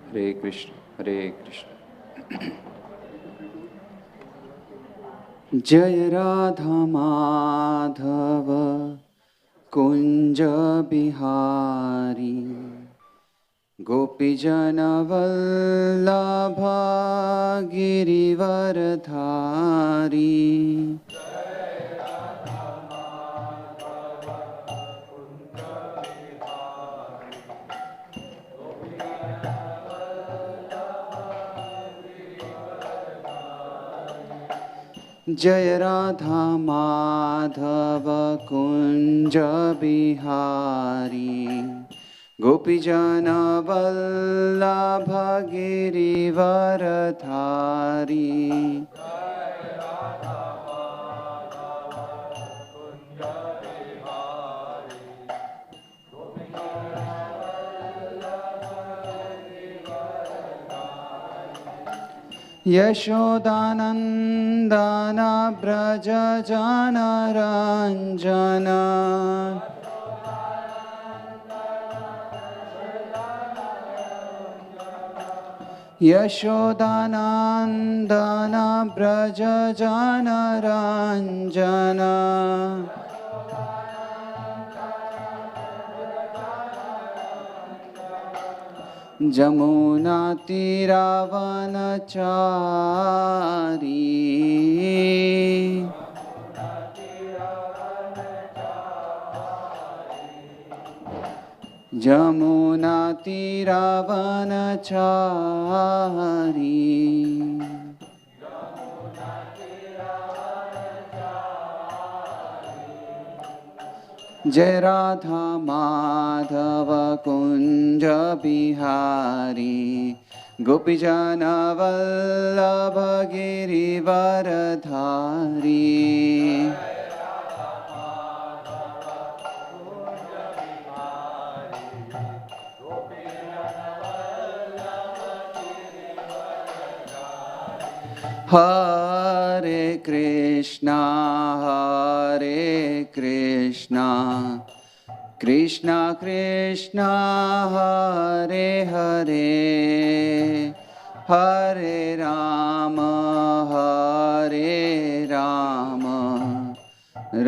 हरे कृष्ण हरे कृष्ण। जय राधा माधव कुंज बिहारी, गोपीजन वल्लभ गिरिवरधारी। जय राधा माधव कुंज बिहारी, गोपीजन वल्लभ गिरिवरधारी। यशोदानंदन व्रज जनरंजन, यशोदानंदन व्रज जनरंजन। जमुना तीरावनचारी, जमुना तीरावनचारी। जय राधा माधव कुंज बिहारी, गोपीजन वल्लभ गिरिवरधारी। हरे कृष्णा कृष्णा कृष्णा हरे हरे, हरे राम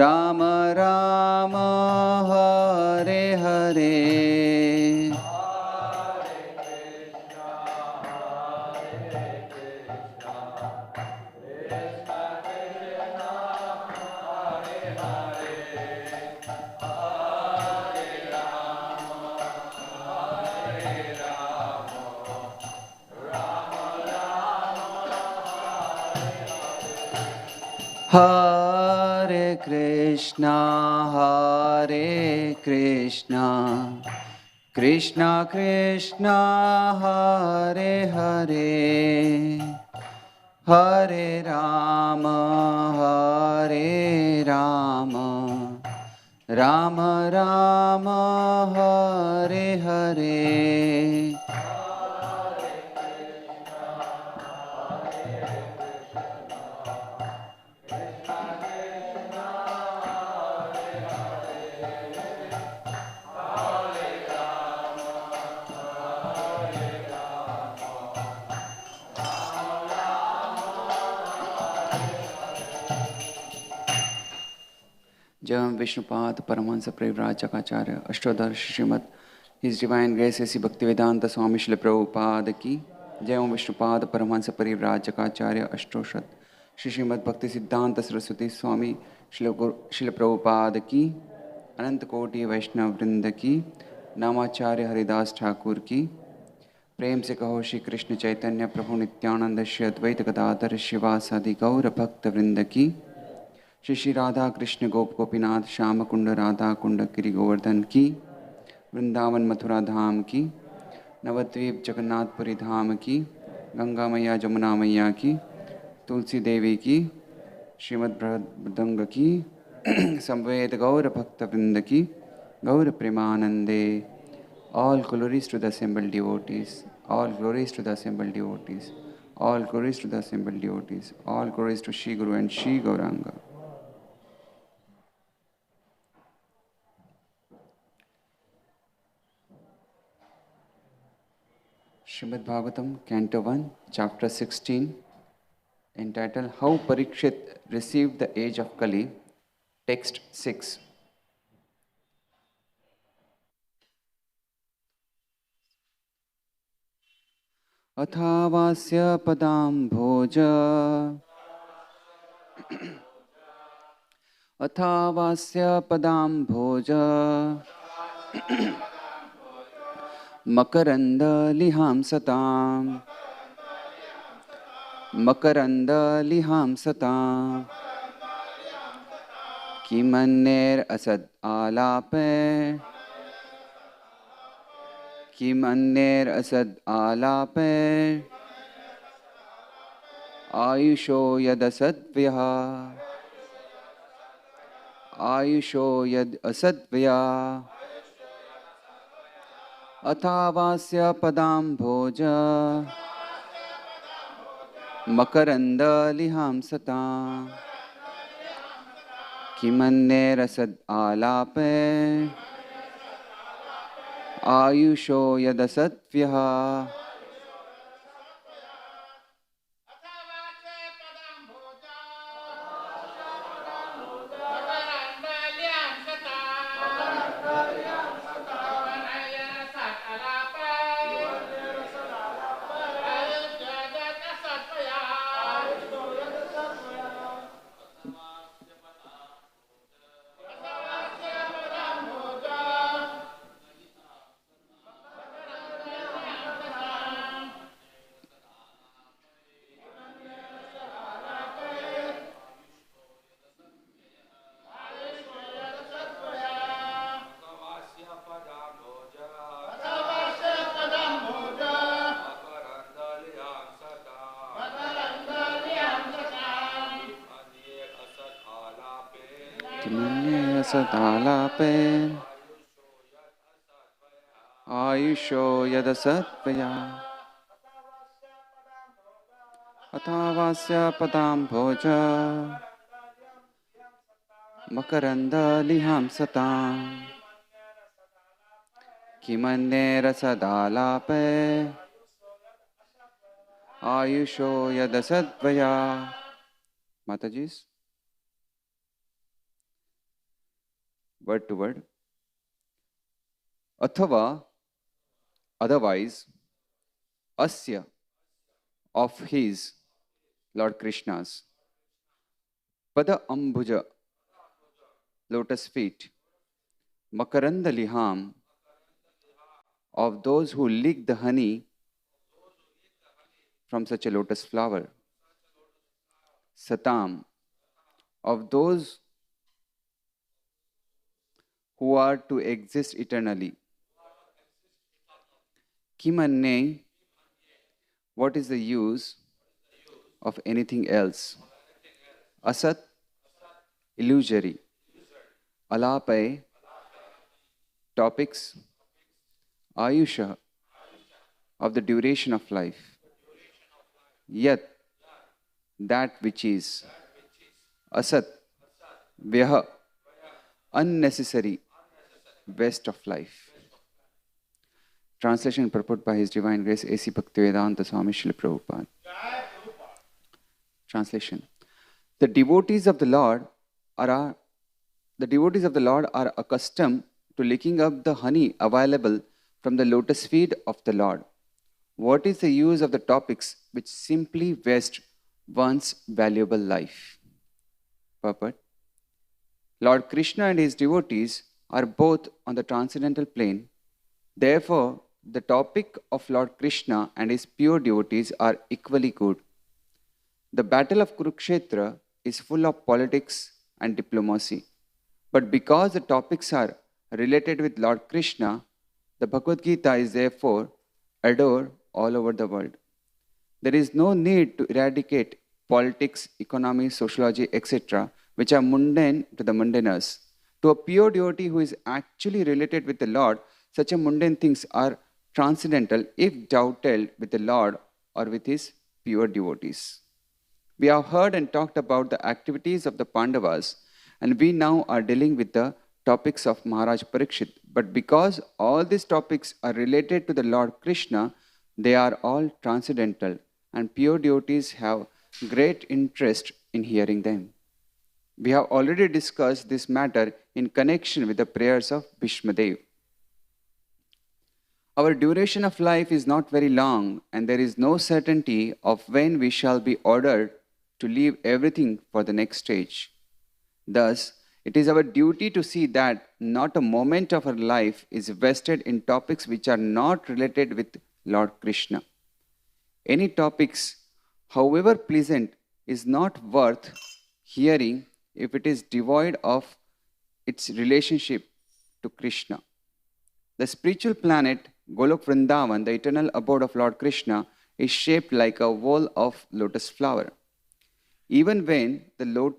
राम राम हरे हरे। हरे कृष्णा कृष्णा कृष्णा हरे हरे, हरे राम राम राम हरे हरे। जय विष्णुपाद परमहंस परिव्राजकाचार्य अष्टोदर Srimad his divine grace A C Bhaktivedanta स्वामी श्री प्रभुपाद की जय। ओम विष्णुपाद परमहंस परिव्राजकाचार्य अष्टोशत श्रीमद भक्ति सिद्धांत सरस्वती स्वामी श्री प्रभुपाद की, अनंत कोटि वैष्णव वृंद की, नामाचार्य हरिदास ठाकुर की। प्रेम से कहो श्री कृष्ण चैतन्य प्रभु नित्यानंद श्री अद्वैत गदाधर शिवासादि गौर भक्त वृंद की। श्री श्री राधा कृष्ण गोप गोपीनाथ श्याम कुंड राधा कुंड गिरि गोवर्धन की, वृंदावन मथुरा धाम की, नवद्वीप जगन्नाथपुरी धाम की, गंगा मैया जमुना मैया की, तुलसी देवी की, श्रीमद् भृदंग की, संवेद गौर भक्त वृंद की, गौर प्रेमानंदे। All glories to the assembled devotees, all glories to the assembled devotees, all glories to the assembled devotees, all glories to Shri Guru and Shri Gauranga. Srimad Bhagavatam, Canto 1, Chapter 16, entitled How Parikshit Received the Age of Kali, Text 6. Athavasya padam bhoja Athavasya padam bhoja Makaranda liham satam Makaranda liham satam Kimanner asad alape Kimanner asad alape Ayusho yad asadvyaha Ayusho yad asadvya Athavasya padam bhoja Makaranda liham satam Kimanne rasad alape Ayusho yadasatvyaha Kimanne rasad alape Ayusho yadasatvya Athavasya padam bhoja Makaranda liham satam Kimanne rasad alape Ayusho yadasatvya. Mataji's word to word. Athava, otherwise, asya, of his, Lord Krishna's, pada ambuja, lotus feet, makaranda liham, of those who lick the honey from such a lotus flower, satam, of those who are to exist eternally. Kimanne, what is the use of anything else? Asat, illusory. Alapai, topics. Ayusha, of the duration of life. Yat, that which is. Asat, vyaha, unnecessary, waste of life. Translation and purport by His Divine Grace A.C. Bhaktivedanta Swami Srila Prabhupada. Translation. The devotees of the Lord are accustomed to licking up the honey available from the lotus feet of the Lord. What is the use of the topics which simply waste one's valuable life? Purport. Lord Krishna and his devotees are both on the transcendental plane. Therefore, the topic of Lord Krishna and his pure devotees are equally good. The battle of Kurukshetra is full of politics and diplomacy. But because the topics are related with Lord Krishna, the Bhagavad Gita is therefore adored all over the world. There is no need to eradicate politics, economy, sociology, etc., which are mundane to the mundaners. To a pure devotee who is actually related with the Lord, such a mundane things are transcendental if doubted with the Lord or with his pure devotees. We have heard and talked about the activities of the Pandavas, and we now are dealing with the topics of Maharaj Parikshit. But because all these topics are related to the Lord Krishna, They are all transcendental, and pure devotees have great interest in hearing them. We have already discussed this matter in connection with the prayers of Bhishmadev. Our duration of life is not very long, and there is no certainty of when we shall be ordered to leave everything for the next stage. Thus, it is our duty to see that not a moment of our life is vested in topics which are not related with Lord Krishna. Any topics, however pleasant, is not worth hearing if it is devoid of its relationship to Krishna. The spiritual planet Golok Vrindavan, the eternal abode of Lord Krishna, is shaped like a whole of lotus flower. Even when the Lord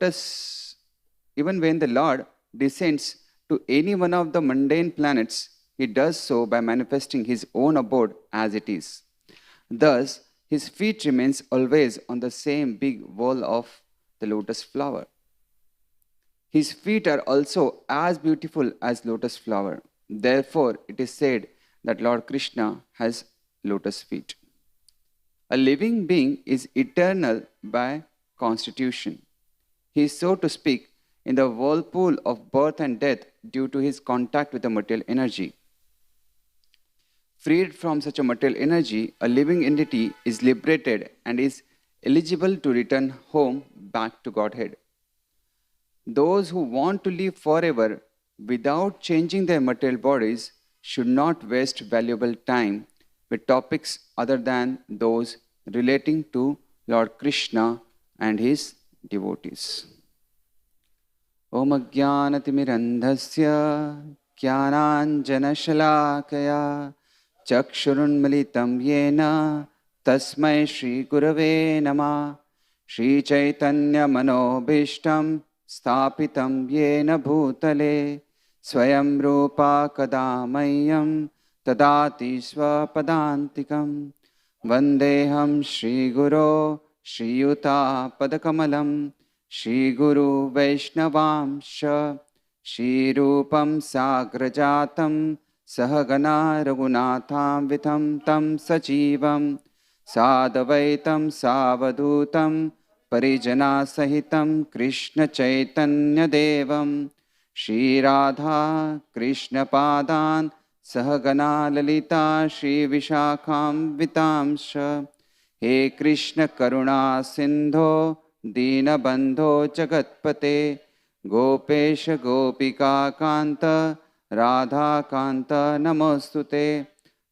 descends to any one of the mundane planets, he does so by manifesting his own abode as it is. Thus, his feet remains always on the same big wall of the lotus flower. His feet are also as beautiful as lotus flower. Therefore, it is said that Lord Krishna has lotus feet. A living being is eternal by constitution. He is, so to speak, in the whirlpool of birth and death due to his contact with the material energy. Freed from such a material energy, a living entity is liberated and is eligible to return home back to Godhead. Those who want to live forever without changing their material bodies should not waste valuable time with topics other than those relating to Lord Krishna and his devotees. Om Ajnanatirandhasya Jnananjanashalakaya Chakshurunmalitam Yena Tasmai Shri Gurave Namah Shri Chaitanya Manobhishtam Sthapitam Yena Bhutale Swayam Rupa Kadamayyam Tadati Swapadantikam Vandeham Shri Guru Shri Yuta Padakamalam Shri Guru Vaishnavamsha Shri Rupam Sagrajatam Sahagana Raghunatham Vitam Tam Sajivam Sadavaitam Savadutam Parijana Sahitam Krishna Chaitanya Devam Shri Radha Krishna Padan Sahagana Lalita Shri Vishakham Vitamsha He Krishna Karuna Sindho Dina Bandho Jagatpate Gopesha Gopika Kanta Radha Kanta Namostute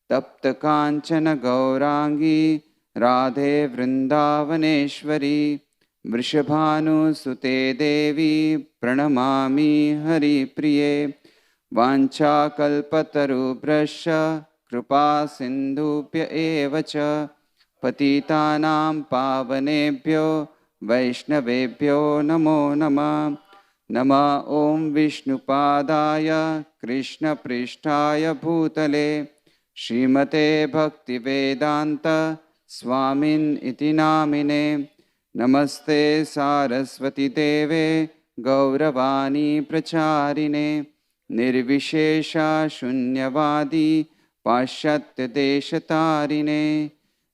Tapta Kanchana Gaurangi Radhe Vrindavaneshwari Vrishabhanu Sute Devi Pranamami Hari Priye Vancha Kalpataru Brasha Kripa Sindhupya Evacha Patitanam Pavanebhyo Vaishnavebhyo Namo Nama Nama Om Vishnupadaya Krishna Prishtaya Bhutale Srimate Bhaktivedanta Swamin Iti Namine Namaste Saraswati Deve Gauravani Pracharine Nirvishesha Shunyavadi Pashatya Deshatarine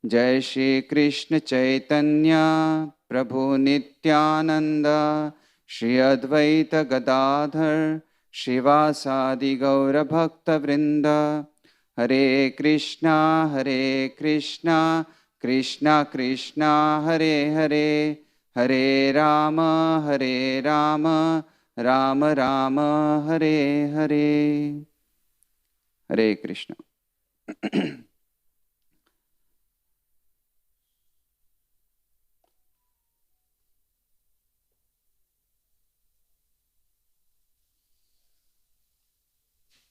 Jai Shri Krishna Chaitanya Prabhu Nityananda Shri Advaita Gadadhar Shivasadi Gaura Bhakta Vrinda Hare Krishna Krishna Krishna Hare Hare Hare Rama Rama Rama Hare Hare. Hare Krishna.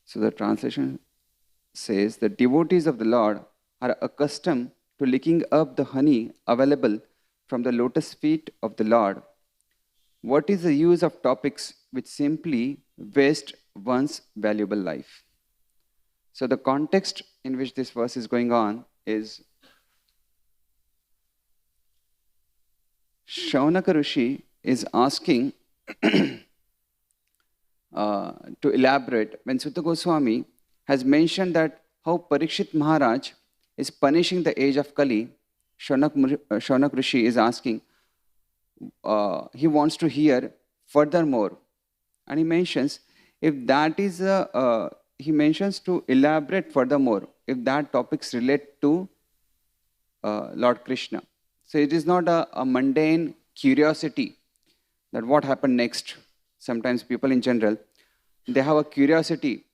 So the translation says, the devotees of the Lord are accustomed to licking up the honey available from the lotus feet of the Lord. What is the use of topics which simply waste one's valuable life? So the context in which this verse is going on is Shaunaka Rishi is asking to elaborate when Sutta Goswami has mentioned that how Parikshit Maharaj is punishing the age of Kali, Shaunak Rishi is asking, he wants to hear furthermore. And he mentions, if that is he mentions to elaborate furthermore, if that topics relate to Lord Krishna. So it is not a mundane curiosity that what happened next. Sometimes people in general, they have a curiosity,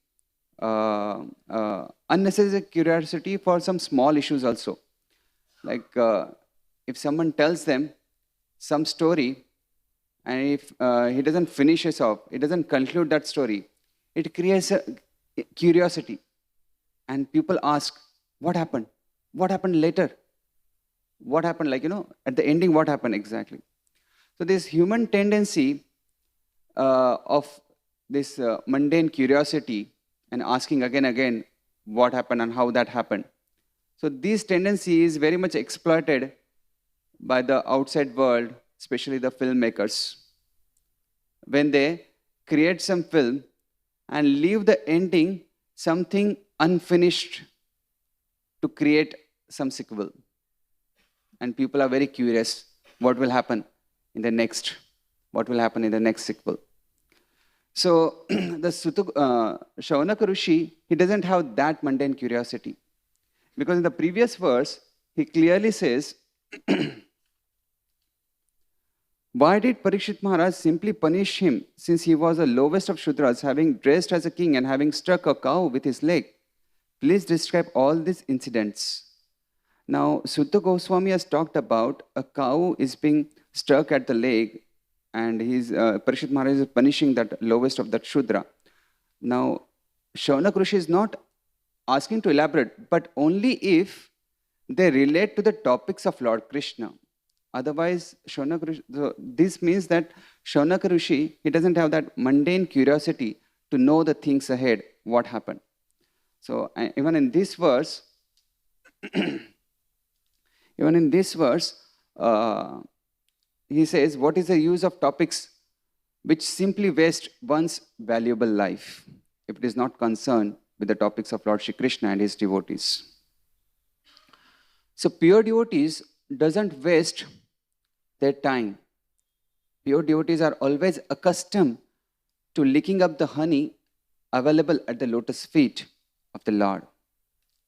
unnecessary curiosity for some small issues also. Like if someone tells them some story, and if he doesn't finish it off, he doesn't conclude that story, it creates a curiosity. And people ask, what happened? What happened later? What happened, like, at the ending, what happened exactly? So this human tendency of this mundane curiosity and asking again what happened and how that happened. So this tendency is very much exploited by the outside world, especially the filmmakers. When they create some film and leave the ending something unfinished to create some sequel. And people are very curious what will happen in the next, sequel. So the Shaunak Rishi, he doesn't have that mundane curiosity. Because in the previous verse, he clearly says, why did Parikshit Maharaj simply punish him, since he was the lowest of Shudras, having dressed as a king and having struck a cow with his leg? Please describe all these incidents. Now, Sutta Goswami has talked about a cow is being struck at the leg, and Parikshit Maharaj is punishing that lowest of that Shudra. Now, Shaunak Rishi is not asking to elaborate, but only if they relate to the topics of Lord Krishna. Otherwise, Shaunak Rishi, so this means that Shaunak Rishi, he doesn't have that mundane curiosity to know the things ahead, what happened. So even in this verse, he says, what is the use of topics which simply waste one's valuable life if it is not concerned with the topics of Lord Shri Krishna and his devotees? So pure devotees doesn't waste their time. Pure devotees are always accustomed to licking up the honey available at the lotus feet of the Lord.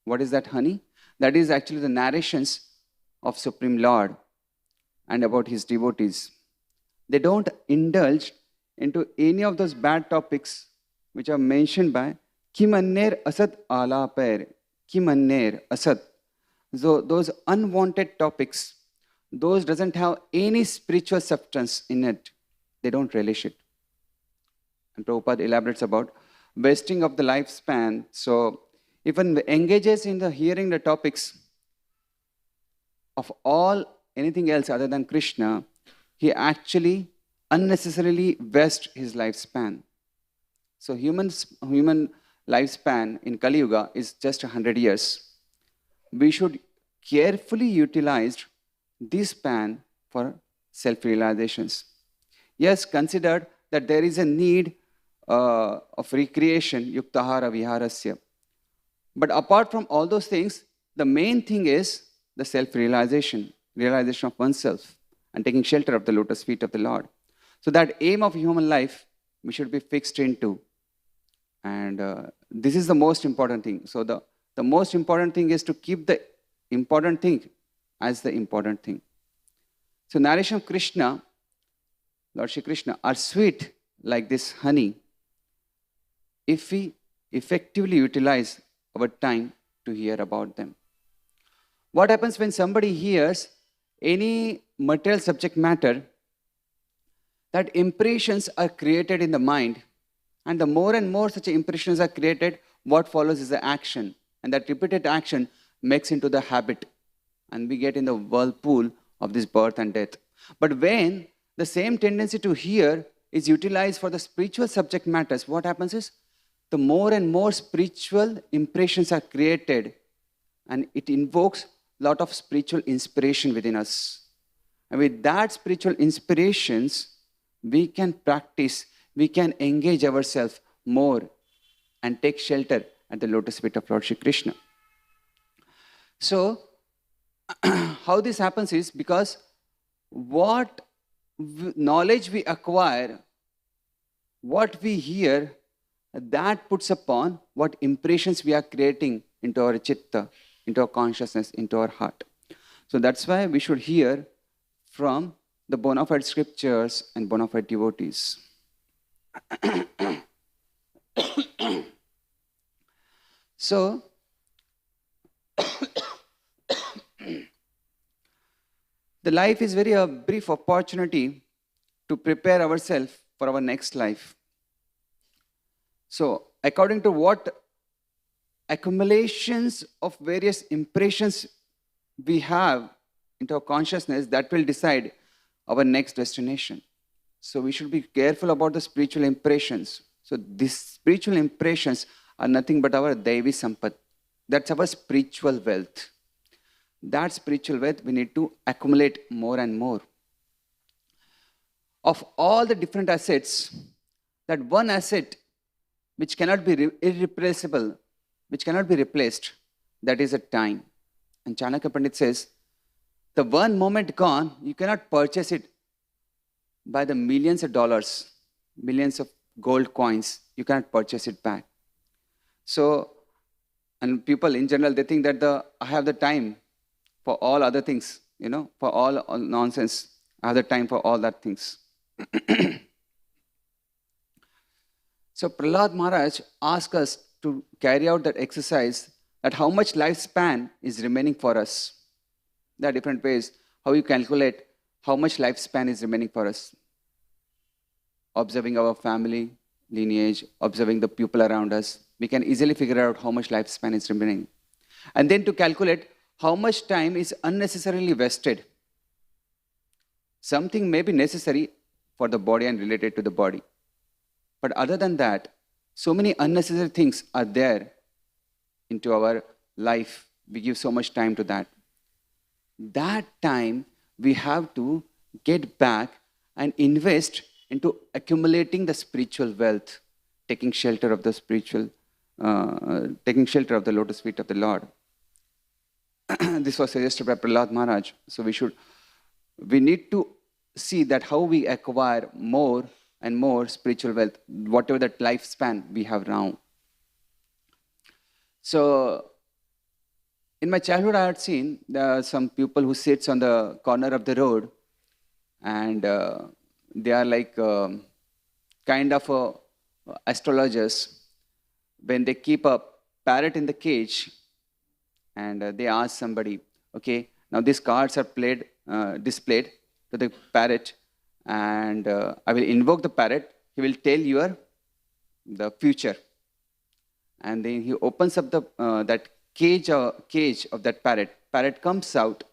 What is that honey? That is actually the narrations of Supreme Lord and about his devotees. They don't indulge into any of those bad topics which are mentioned by Kimanner Asad Alaper, Kimanner Asad. So those unwanted topics, those doesn't have any spiritual substance in it. They don't relish it. And Prabhupada elaborates about wasting of the lifespan. So if one engages in the hearing the topics of anything else other than Krishna, he actually unnecessarily wastes his lifespan. So human lifespan in Kali Yuga is just 100 years. We should carefully utilize this span for self-realizations. Yes, consider that there is a need of recreation, yuktahara viharasya. But apart from all those things, the main thing is the self-realization, realization of oneself, and taking shelter of the lotus feet of the Lord. So that aim of human life, we should be fixed into. And this is the most important thing. So the most important thing is to keep the important thing as the important thing. So narration of Krishna, Lord Shri Krishna, are sweet like this honey if we effectively utilize our time to hear about them. What happens when somebody hears any material subject matter, that impressions are created in the mind, and the more and more such impressions are created, what follows is the action, and that repeated action makes into the habit, and we get in the whirlpool of this birth and death. But when the same tendency to hear is utilized for the spiritual subject matters, what happens is the more and more spiritual impressions are created, and it invokes a lot of spiritual inspiration within us. And with that spiritual inspirations, we can practice, we can engage ourselves more and take shelter at the lotus feet of Lord Shri Krishna. So, how this happens is because what knowledge we acquire, what we hear, that puts upon what impressions we are creating into our chitta, into our consciousness, into our heart. So that's why we should hear from the bona fide scriptures and bona fide devotees. So, the life is very a brief opportunity to prepare ourselves for our next life. So, according to what accumulations of various impressions we have into our consciousness, that will decide our next destination. So, we should be careful about the spiritual impressions. So, these spiritual impressions are nothing but our Devi Sampat. That's our spiritual wealth. That spiritual wealth we need to accumulate more and more. Of all the different assets, that one asset which cannot be irreplaceable, which cannot be replaced, that is a time. And Chanakya Pandit says, the one moment gone, you cannot purchase it by the millions of dollars, millions of gold coins. You cannot purchase it back. So, and people in general, they think that I have the time for all other things, for all nonsense. I have the time for all that things. So Prahlad Maharaj asked us to carry out that exercise, that how much lifespan is remaining for us. There are different ways how you calculate how much lifespan is remaining for us. Observing our family lineage, observing the people around us, we can easily figure out how much lifespan is remaining. And then to calculate how much time is unnecessarily wasted. Something may be necessary for the body and related to the body. But other than that, so many unnecessary things are there into our life. We give so much time to that. That time we have to get back and invest into accumulating the spiritual wealth, taking shelter of the spiritual, taking shelter of the lotus feet of the Lord. This was suggested by Prahlad Maharaj. So we need to see that how we acquire more and more spiritual wealth, whatever that lifespan we have now. So, in my childhood, I had seen there are some people who sits on the corner of the road, and they are like kind of astrologers. When they keep a parrot in the cage, and they ask somebody, okay, now these cards are displayed to the parrot, and I will invoke the parrot. He will tell you the future. And then he opens up that cage of that parrot. Parrot comes out,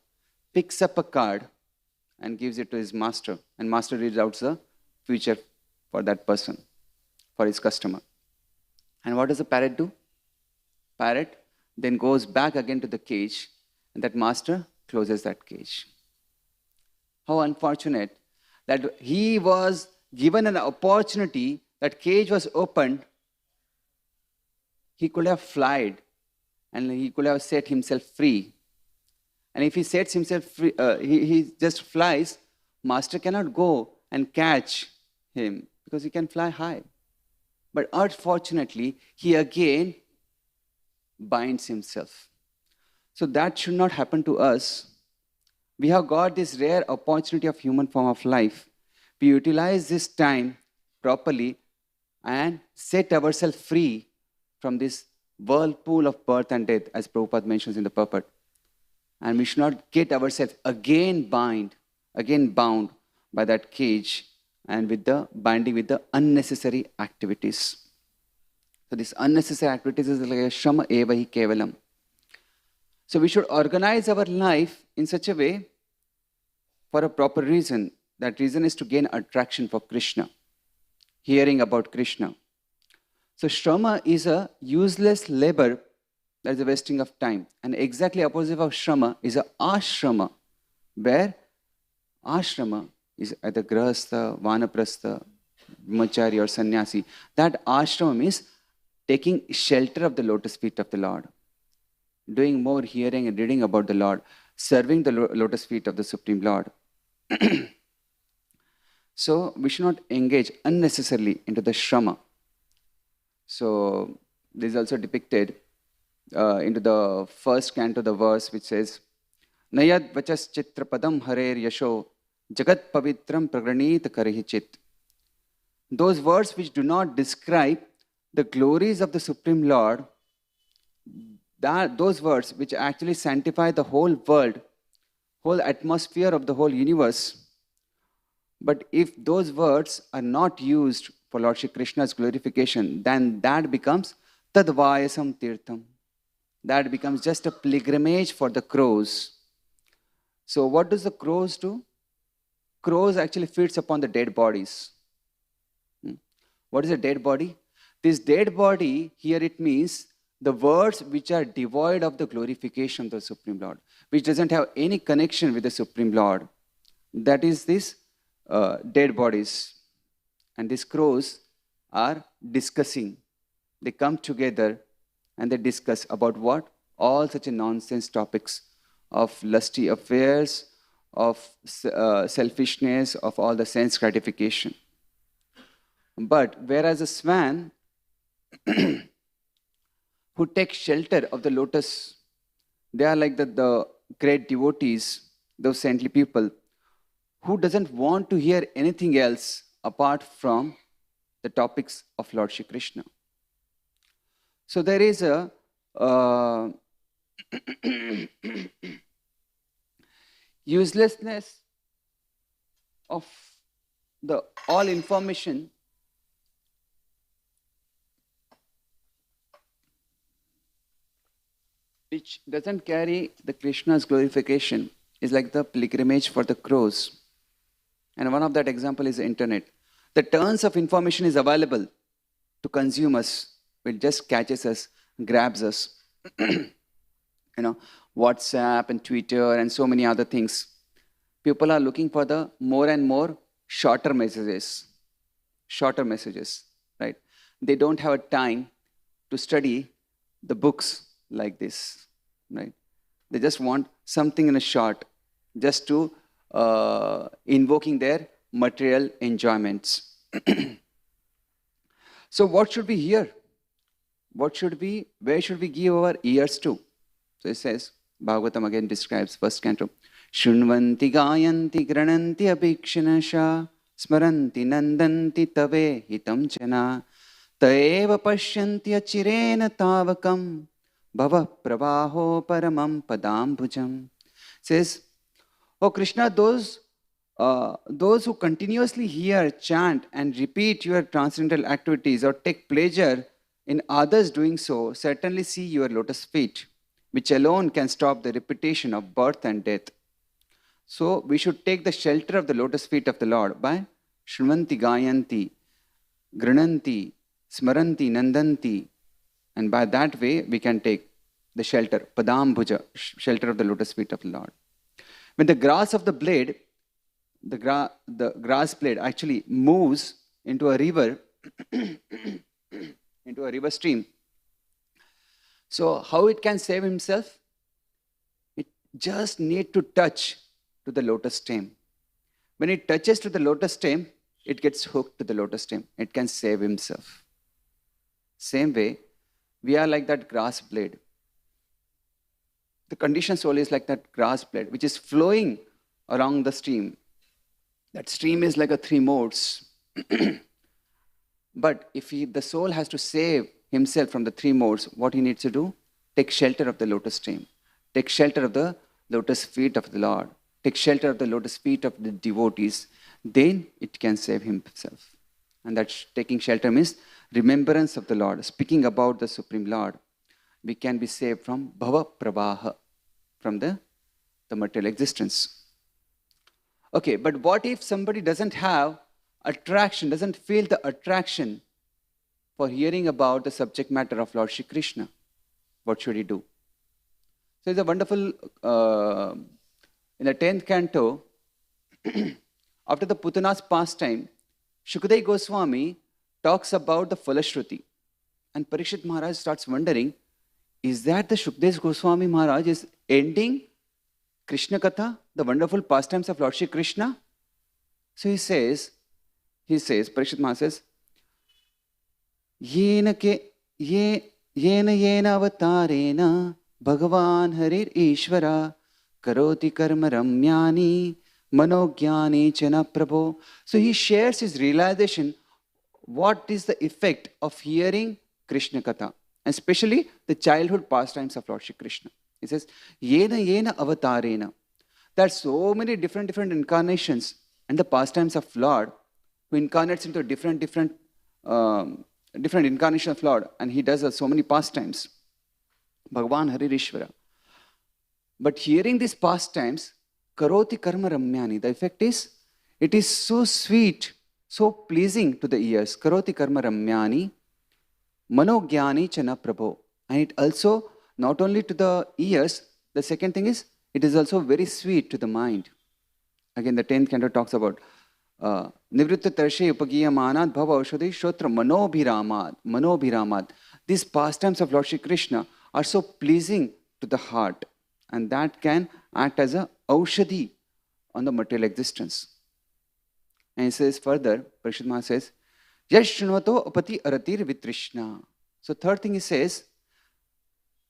picks up a card, and gives it to his master. And master reads out the future for that person, for his customer. And what does the parrot do? Parrot then goes back again to the cage, and that master closes that cage. How unfortunate that he was given an opportunity, that cage was opened, he could have flied and he could have set himself free. And if he sets himself free, he just flies, master cannot go and catch him because he can fly high. But unfortunately, he again binds himself. So that should not happen to us. We have got this rare opportunity of human form of life. We utilize this time properly and set ourselves free from this whirlpool of birth and death, as Prabhupada mentions in the purport. And we should not get ourselves again bound by that cage and with the binding with the unnecessary activities. So these unnecessary activities is like a shama eva hi kevalam. So we should organize our life in such a way for a proper reason. That reason is to gain attraction for Krishna, hearing about Krishna. So Shrama is a useless labor, that is a wasting of time. And exactly opposite of Shrama is a ashrama, where ashrama is either grahastha, vanaprastha, brahmachari or sannyasi. That ashrama means taking shelter of the lotus feet of the Lord. doing more hearing and reading about the Lord, serving the lotus feet of the Supreme Lord. So we should not engage unnecessarily into the shrama. So this is also depicted into the first canto, the verse which says, Nayad vachas chitrapadam harer yasho jagat pavitram pragranit karihichit. Those words which do not describe the glories of the Supreme Lord, those words which actually sanctify the whole world, whole atmosphere of the whole universe. But if those words are not used for Lord Shri Krishna's glorification, then that becomes tadvayasam tirtham. That becomes just a pilgrimage for the crows. So what does the crows do? Crows actually feeds upon the dead bodies. What is a dead body? This dead body, here it means the words which are devoid of the glorification of the Supreme Lord, which doesn't have any connection with the Supreme Lord. That is this dead bodies. And these crows are discussing. They come together and they discuss about what? All such a nonsense topics of lusty affairs, of selfishness, of all the sense gratification. But whereas a swan who takes shelter of the lotus, they are like the great devotees, those saintly people, who doesn't want to hear anything else apart from the topics of Lord Shri Krishna. So there is a uselessness of the all information which doesn't carry the Krishna's glorification is like the pilgrimage for the crows. And one of that example is the internet. The tons of information is available to consume us. It just catches us, grabs us. WhatsApp and Twitter and so many other things. People are looking for the more and more shorter messages, right? They don't have a time to study the books like this, right? They just want something in a short, just to invoking their material enjoyments. So what should we hear? Where should we give our ears to? So it says, Bhagavatam again describes first canto. Shunvanti gayanti grananti abhikshanasha smaranti nandanti tave hitam chana taeva pashyanti achirena tavakam bhava pravaho paramam padambhujam. Says, oh Krishna, those who continuously hear, chant and repeat your transcendental activities or take pleasure in others doing so certainly see your lotus feet, which alone can stop the repetition of birth and death. So we should take the shelter of the lotus feet of the Lord by Shrimanti Gayanti, Grananti, Smaranti, Nandanti, and by that way we can take the shelter, Padambhuja, shelter of the lotus feet of the Lord. When the grass of the blade, the grass blade actually moves into a river, into a river stream. So how it can save himself? It just need to touch to the lotus stem. When it touches to the lotus stem, it gets hooked to the lotus stem. It can save himself. Same way, we are like that grass blade. The conditioned soul is like that grass blade, which is flowing along the stream. That stream is like a 3 modes. But if the soul has to save himself from the 3 modes, what he needs to do? Take shelter of the lotus stem. Take shelter of the lotus feet of the Lord. Take shelter of the lotus feet of the devotees. Then it can save himself. And that taking shelter means remembrance of the Lord, speaking about the Supreme Lord. We can be saved from bhava pravaha, from the material existence. Okay, but what if somebody doesn't have attraction, doesn't feel the attraction for hearing about the subject matter of Lord Shri Krishna? What should he do? So it's a wonderful, in the 10th canto, after the Putana's pastime, Shukadeva Goswami talks about the Falashruti. And Parikshit Maharaj starts wondering, is that the Shukdev Goswami Maharaj is ending Krishna Katha, the wonderful pastimes of Lord Shri Krishna. So he says, Parishit Maharaj says, Yena avatarena Bhagavan Harir Ishvara Karoti Karma Ramyani Manogyani Chana Prabhu. So he shares his realization, what is the effect of hearing Krishna Katha, and especially the childhood pastimes of Lord Shri Krishna. He says, Yena avatarena. There are so many different incarnations and the pastimes of Lord, who incarnates into different incarnations of Lord, and he does so many pastimes. Bhagavan Haririshvara. But hearing these pastimes, Karoti Karma Ramyani, the effect is, it is so sweet, so pleasing to the ears. Karoti Karma Ramyani, Manogyani Chana Prabhu. And it also, not only to the ears, the second thing is, it is also very sweet to the mind. Again, the 10th canto talks about Nivritta Tarshe Upagiyamanad Bhava Aushadhi Shotra Manobhiramad. These pastimes of Lord Shri Krishna are so pleasing to the heart, and that can act as a Aushadhi on the material existence. And he says further, Parishad Maharaj says, Yash Shunvato Apati Aratir Vitrishna. So third thing he says,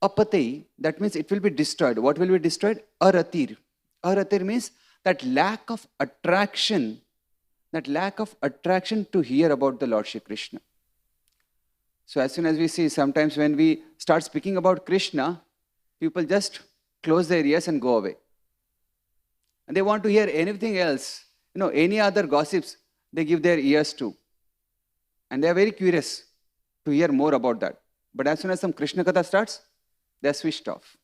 Apati, that means it will be destroyed. What will be destroyed? Aratir. Aratir means that lack of attraction to hear about the Lord Shri Krishna. So as soon as we see, sometimes when we start speaking about Krishna, people just close their ears and go away. And they want to hear anything else, any other gossips, they give their ears to. And they are very curious to hear more about that. But as soon as some Krishna Katha starts, they are switched off.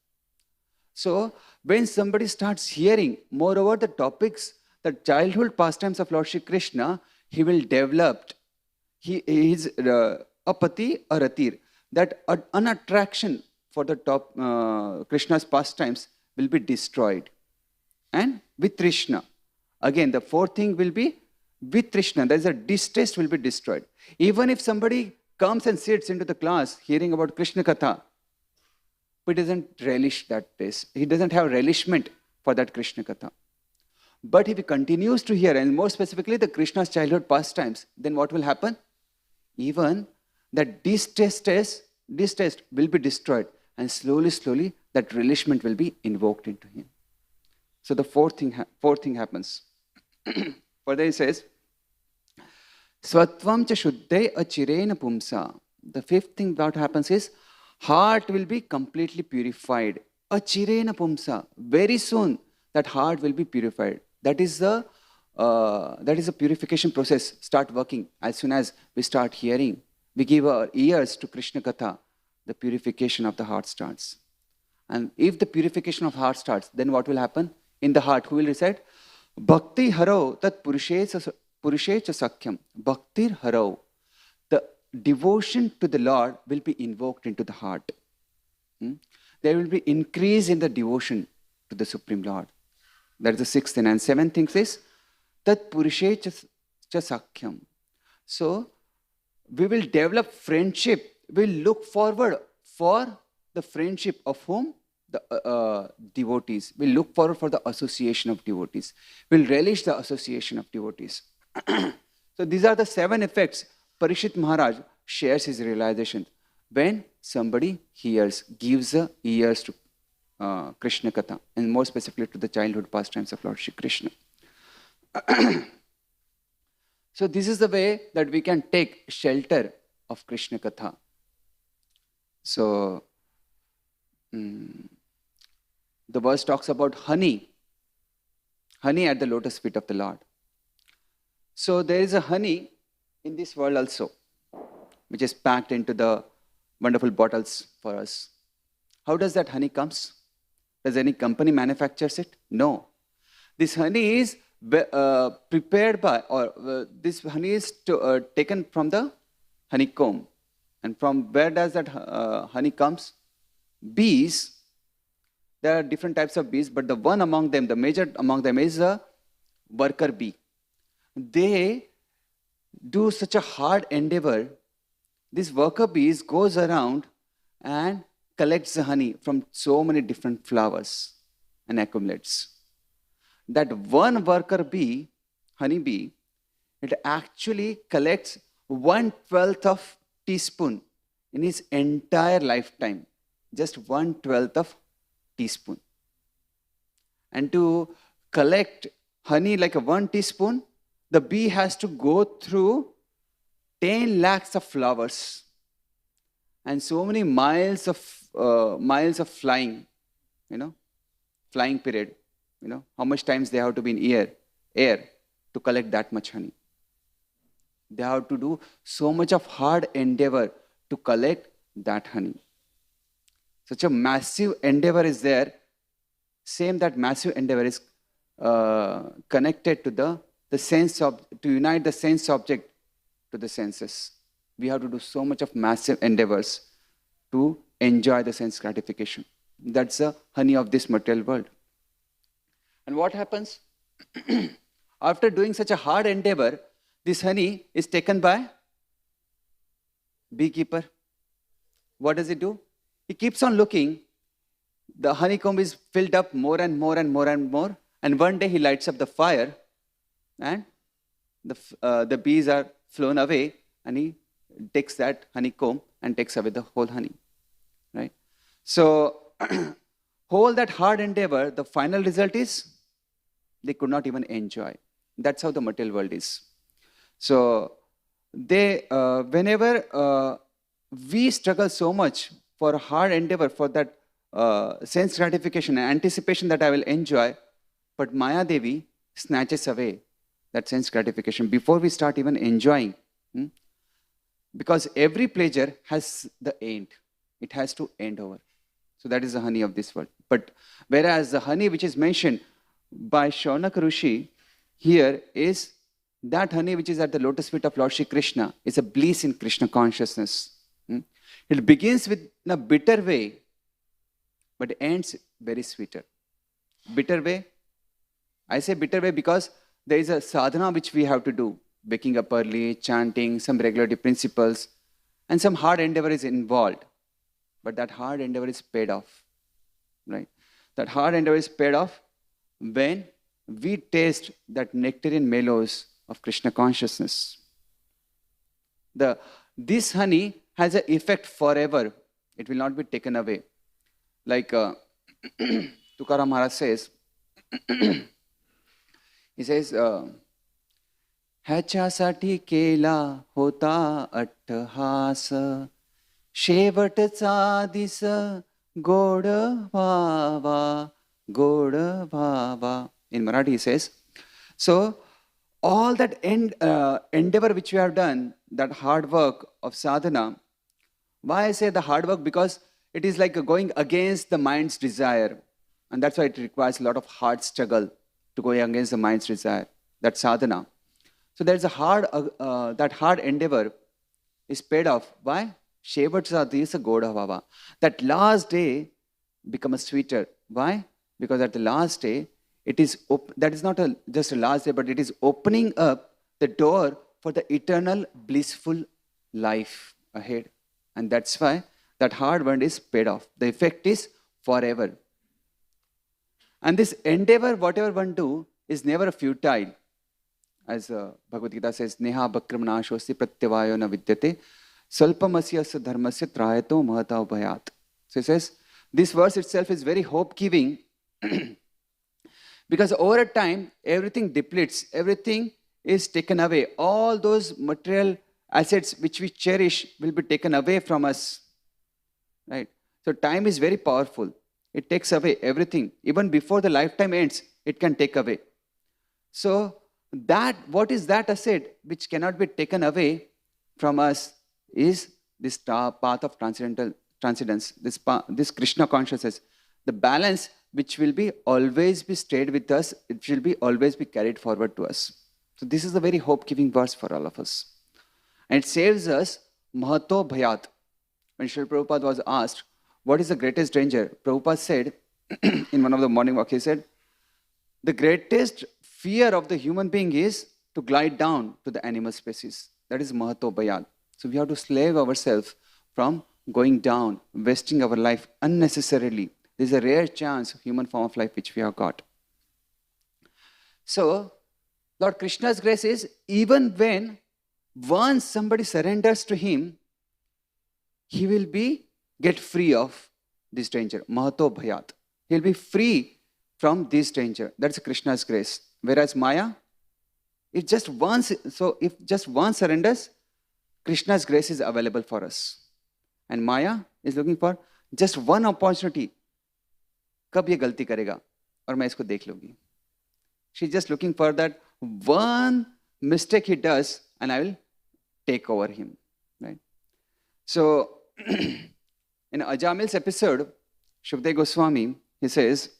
So when somebody starts hearing more about the topics, the childhood pastimes of Lord Shri Krishna, he will develop his apati aratir, that an attraction for the Krishna's pastimes will be destroyed. And vitrishna, again the fourth thing will be vitrishna, there is a distaste will be destroyed. Even if somebody comes and sits into the class hearing about Krishna Katha, but he doesn't relish that taste. He doesn't have relishment for that Krishna Katha. But if he continues to hear, and more specifically the Krishna's childhood pastimes, then what will happen? Even that distaste will be destroyed, and slowly that relishment will be invoked into him. So the fourth thing happens. Further he says, Svatvam cha shuddhe achirena pumsa. The fifth thing that happens is, heart will be completely purified. Achirena pumsa. Very soon, that heart will be purified. That is the purification process. Start working. As soon as we start hearing, we give our ears to Krishna Katha, the purification of the heart starts. And if the purification of heart starts, then what will happen? In the heart, who will reside? Bhakti haro tat purushecha sakhyam. Bhaktir haro. The devotion to the Lord will be invoked into the heart. There will be increase in the devotion to the Supreme Lord. That is the sixth thing. And seventh thing is tat purushecha sakhyam. So we will develop friendship. We will look forward for the friendship of whom? The devotees. We will look forward for the association of devotees. We will relish the association of devotees. So these are the 7 effects Parishit Maharaj shares his realization when somebody gives the ears to Krishna Katha, and more specifically to the childhood pastimes of Lord Shri Krishna. So this is the way that we can take shelter of Krishna Katha. So the verse talks about honey at the lotus feet of the Lord. So there is a honey in this world also, which is packed into the wonderful bottles for us. How does that honey comes? Does any company manufactures it? No. This honey is prepared by, or this honey is taken from the honeycomb. And from where does that honey comes? Bees. There are different types of bees, but the one among them, the major among them is a worker bee. They do such a hard endeavor. This worker bees goes around and collects the honey from so many different flowers and accumulates. That one worker bee, honey bee, it actually collects 1/12 of teaspoon in his entire lifetime. Just 1/12 of teaspoon. And to collect honey like a 1 teaspoon, the bee has to go through 10 lakhs of flowers and so many miles of flying, flying period. How much times they have to be in air to collect that much honey. They have to do so much of hard endeavor to collect that honey. Such a massive endeavor is there. Same that massive endeavor is connected to the sense of, to unite the sense object to the senses. We have to do so much of massive endeavors to enjoy the sense gratification. That's the honey of this material world. And what happens? After doing such a hard endeavor, this honey is taken by beekeeper. What does he do? He keeps on looking. The honeycomb is filled up more and more and more and more. And one day he lights up the fire and the bees are flown away, and he takes that honeycomb and takes away the whole honey. Right? So, whole that hard endeavor, the final result is they could not even enjoy. That's how the material world is. So, whenever we struggle so much for a hard endeavor, for that sense gratification and anticipation that I will enjoy, but Maya Devi snatches away that sense gratification before we start even enjoying. Because every pleasure has the end. It has to end over. So that is the honey of this world. But whereas the honey which is mentioned by Shaunaka Rishi here is that honey which is at the lotus feet of Lord Shri Krishna, is a bliss in Krishna consciousness. It begins with in a bitter way, but ends very sweeter. Bitter way, I say bitter way because there is a sadhana which we have to do. Waking up early, chanting, some regularity principles, and some hard endeavor is involved. But that hard endeavor is paid off. Right? That hard endeavor is paid off when we taste that nectarian mellows of Krishna consciousness. This honey has an effect forever. It will not be taken away. Like Tukaram Maharaj says, he says, ह्याच्यासाठी केला होता अट्टहास शेवटचा this गोड व्हावा गोड व्हावा. In Marathi he says, so all that endeavor which we have done, that hard work of sadhana, why I say the hard work? Because it is like going against the mind's desire. And that's why it requires a lot of hard struggle to go against the mind's desire, that sadhana. So there's a that hard endeavor is paid off. Why? Shevatsa Disa Goda Vava. That last day becomes sweeter. Why? Because at the last day, it is that is not just a last day, but it is opening up the door for the eternal blissful life ahead. And that's why that hard one is paid off. The effect is forever. And this endeavor, whatever one do, is never futile. As Bhagavad Gita says, Neha Bhakramnashosti Pratyavayo na vidyate Salpamasya dharmasya trayato mahata ubhayat. So he says, this verse itself is very hope-giving because over a time, everything depletes, everything is taken away. All those material assets which we cherish will be taken away from us. Right? So time is very powerful. It takes away everything. Even before the lifetime ends, it can take away. So what is that asset which cannot be taken away from us is this path of transcendence, this Krishna consciousness. The balance which will be always be stayed with us, it will be always be carried forward to us. So this is a very hope-giving verse for all of us. And it saves us Mahato Bhayat. When Srila Prabhupada was asked, what is the greatest danger? Prabhupada said, in one of the morning walk, he said, the greatest fear of the human being is to glide down to the animal species. That is Mahato Bhayat. So we have to slave ourselves from going down, wasting our life unnecessarily. This is a rare chance of human form of life which we have got. So, Lord Krishna's grace is, even when once somebody surrenders to him, he will get free of this danger. Mahato bhayat. He'll be free from this danger. That's Krishna's grace. Whereas Maya, if just once surrenders, Krishna's grace is available for us. And Maya is looking for just one opportunity. कब ये गलती करेगा और मैं इसको देख लूंगी. She's just looking for that one mistake he does and I will take over him. Right? So, in Ajamil's episode, Shukdev Goswami, he says,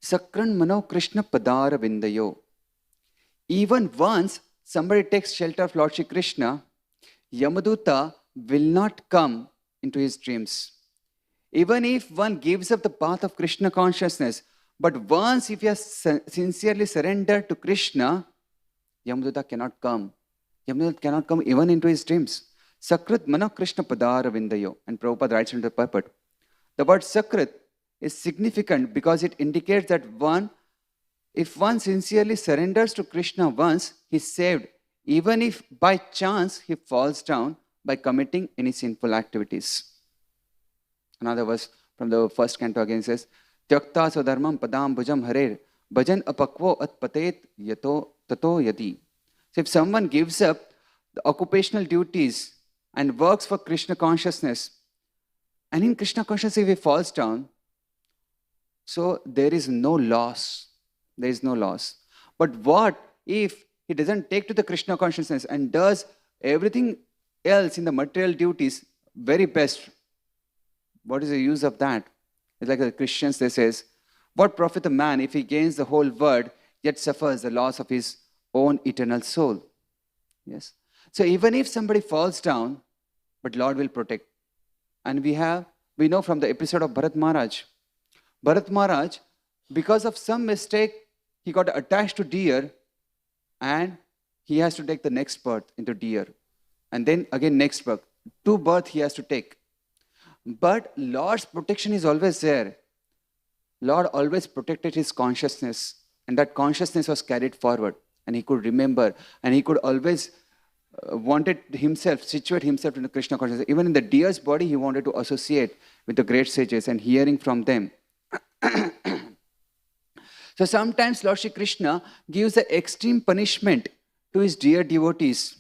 Sakran mano Krishna padara vindayo. Even once somebody takes shelter of Lord Shri Krishna, Yamaduta will not come into his dreams. Even if one gives up the path of Krishna consciousness, but once if you are sincerely surrendered to Krishna, Yamaduta cannot come. Yamaduta cannot come even into his dreams. Sakrit mano Krishna padara vindayo. And Prabhupada writes into the purport. The word Sakrit is significant because it indicates that if one sincerely surrenders to Krishna once, he is saved, even if by chance he falls down by committing any sinful activities. Another verse from the first canto again says, Tyakta swadharmam padam bhujam harer, bhajan apakvo atpatet yato tato yati. So if someone gives up the occupational duties and works for Krishna consciousness, and in Krishna consciousness if he falls down, so there is no loss. There is no loss. But what if he doesn't take to the Krishna consciousness and does everything else in the material duties very best? What is the use of that? It's like the Christians, they says, what profit a man if he gains the whole world yet suffers the loss of his own eternal soul? Yes. So even if somebody falls down, but Lord will protect. And we know from the episode of Bharat Maharaj. Bharat Maharaj, because of some mistake, he got attached to deer and he has to take the next birth into deer. And then again next birth. 2 births he has to take. But Lord's protection is always there. Lord always protected his consciousness. And that consciousness was carried forward. And he could remember. And he could always situate himself in the Krishna consciousness. Even in the deer's body, he wanted to associate with the great sages and hearing from them. So sometimes Lord Shri Krishna gives the extreme punishment to his dear devotees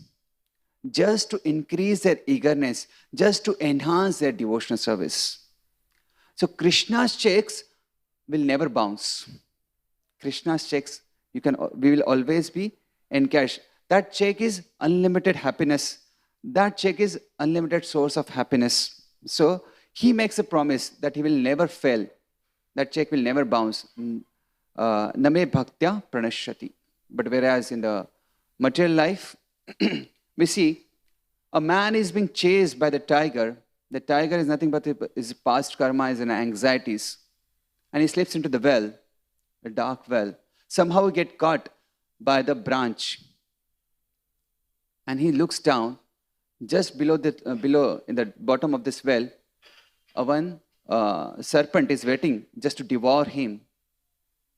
just to increase their eagerness, just to enhance their devotional service. So Krishna's checks will never bounce. Krishna's checks, we will always be encashed. That check is unlimited happiness. That check is unlimited source of happiness. So he makes a promise that he will never fail. That check will never bounce. Name bhaktya pranashyati. But whereas in the material life, we see a man is being chased by the tiger. The tiger is nothing but his past karma and anxieties. And he slips into the well, a dark well. Somehow he gets caught by the branch. And he looks down, just below in the bottom of this well, one serpent is waiting just to devour him.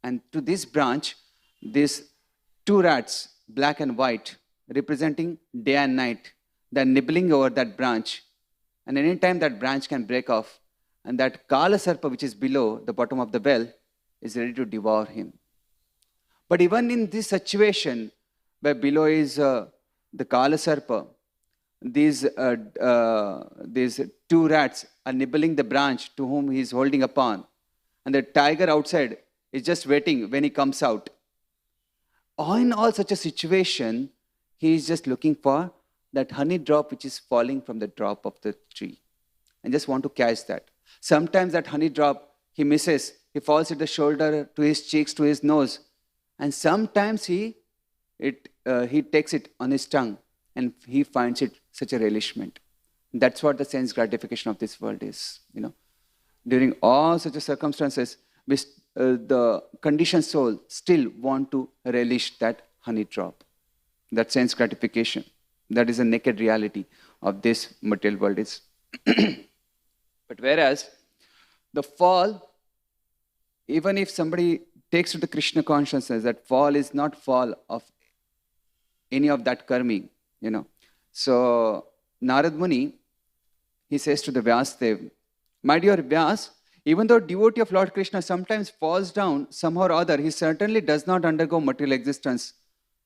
And to this branch, these 2 rats, black and white, representing day and night, they're nibbling over that branch. And any time that branch can break off, and that Kala Sarpa, which is below the bottom of the well, is ready to devour him. But even in this situation, where below is the Kala Sarpa, these 2 rats are nibbling the branch to whom he is holding upon. And the tiger outside is just waiting when he comes out. In all such a situation, he is just looking for that honey drop which is falling from the drop of the tree. And just want to catch that. Sometimes that honey drop, he misses. He falls at the shoulder, to his cheeks, to his nose. And sometimes he takes it on his tongue and he finds it such a relishment. That's what the sense gratification of this world is. During all such circumstances, the conditioned soul still want to relish that honey drop. That sense gratification. That is the naked reality of this material world is. But whereas the fall, even if somebody takes to the Krishna consciousness, that fall is not fall of any of that karmi, So Narad Muni, he says to the Vyasadev, my dear Vyas, even though devotee of Lord Krishna sometimes falls down somehow or other, he certainly does not undergo material existence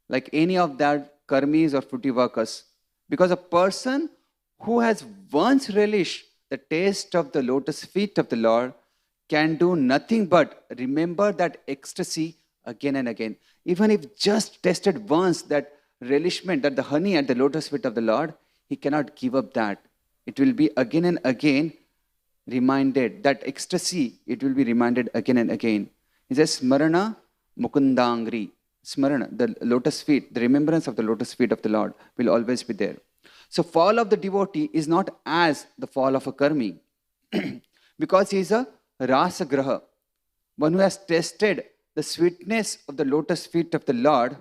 like any of that karmis or fruity workers. Because a person who has once relished the taste of the lotus feet of the Lord can do nothing but remember that ecstasy again and again. Even if just tasted once that relishment, that the honey at the lotus feet of the Lord, he cannot give up that. It will be again and again reminded, that ecstasy, it will be reminded again and again. He says, Smarana Mukundangri. Smarana, the lotus feet, the remembrance of the lotus feet of the Lord will always be there. So fall of the devotee is not as the fall of a karmi, because he is a rasa graha, one who has tasted the sweetness of the lotus feet of the Lord.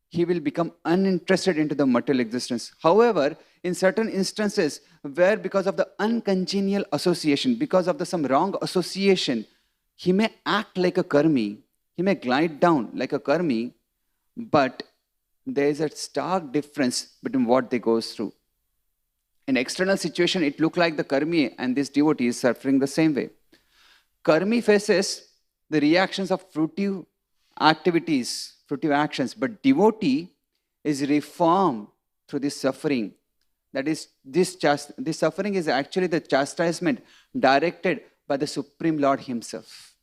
He will become uninterested into the material existence. However, in certain instances where because of the uncongenial association, because of some wrong association, he may act like a karmi, he may glide down like a karmi, but there is a stark difference between what they go through. In external situation, it looks like the karmi and this devotee is suffering the same way. Karmi faces the reactions of fruitive activities, fruitive actions, but devotee is reformed through this suffering. That is, this suffering is actually the chastisement directed by the Supreme Lord Himself.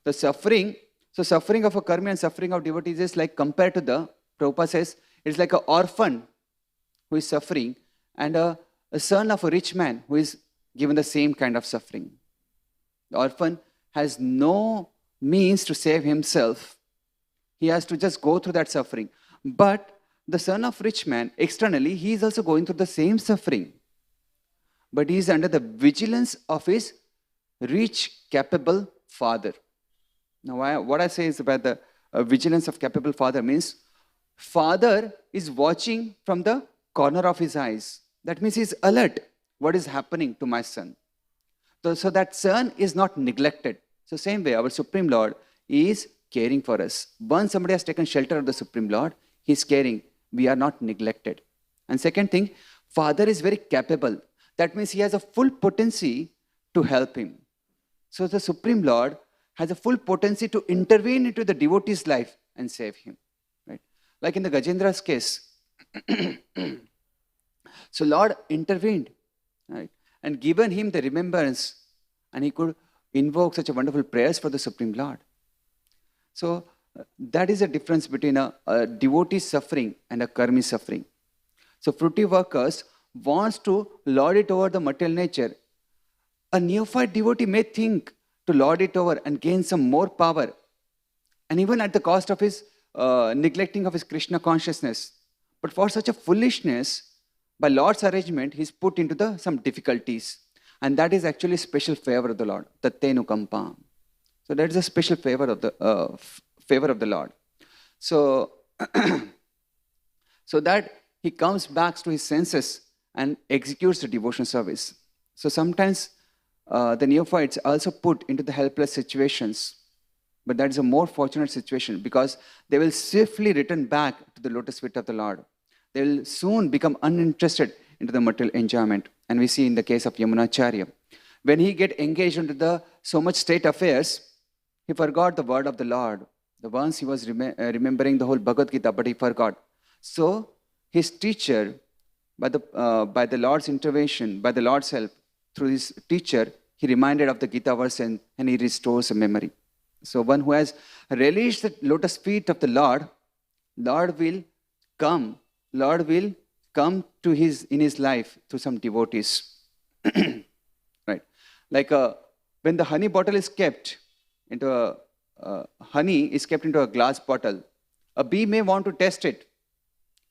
The suffering of a karmi and suffering of devotees is like, compared to Prabhupada says, it's like an orphan who is suffering and a son of a rich man who is given the same kind of suffering. The orphan has no means to save himself. He has to just go through that suffering. But the son of rich man, externally, he is also going through the same suffering. But he is under the vigilance of his rich, capable father. Now, what I say is about the vigilance of capable father means father is watching from the corner of his eyes. That means he is alert. What is happening to my son? So that son is not neglected. So same way, our Supreme Lord is caring for us. Once somebody has taken shelter of the Supreme Lord, he is caring. We are not neglected. And second thing, father is very capable. That means he has a full potency to help him. So the Supreme Lord has a full potency to intervene into the devotee's life and save him. Right? Like in the Gajendra's case. So Lord intervened, right, and given him the remembrance, and he could invoke such a wonderful prayers for the Supreme Lord. So that is the difference between a devotee suffering and a karmi suffering. So fruitive workers wants to lord it over the material nature. A neophyte devotee may think to lord it over and gain some more power, and even at the cost of his neglecting of his Krishna consciousness. But for such a foolishness, by Lord's arrangement, he is put into some difficulties. And that is actually special favor of the Lord. Tattenu kampa. So that is a special favor of the Lord. So, so that he comes back to his senses and executes the devotion service. So sometimes the neophytes are also put into the helpless situations. But that is a more fortunate situation because they will swiftly return back to the lotus feet of the Lord. They will soon become uninterested into the material enjoyment. And we see in the case of Yamunacharya, when he get engaged into so much state affairs, he forgot the word of the Lord. The once he was remembering the whole Bhagavad Gita, but he forgot. So his teacher, by the Lord's intervention, by the Lord's help, through his teacher, he reminded of the Gita verse and he restores a memory. So one who has relished the lotus feet of the Lord, Lord will come to in his life through some devotees. Right? Like when the honey bottle is kept into honey is kept into a glass bottle, a bee may want to test it.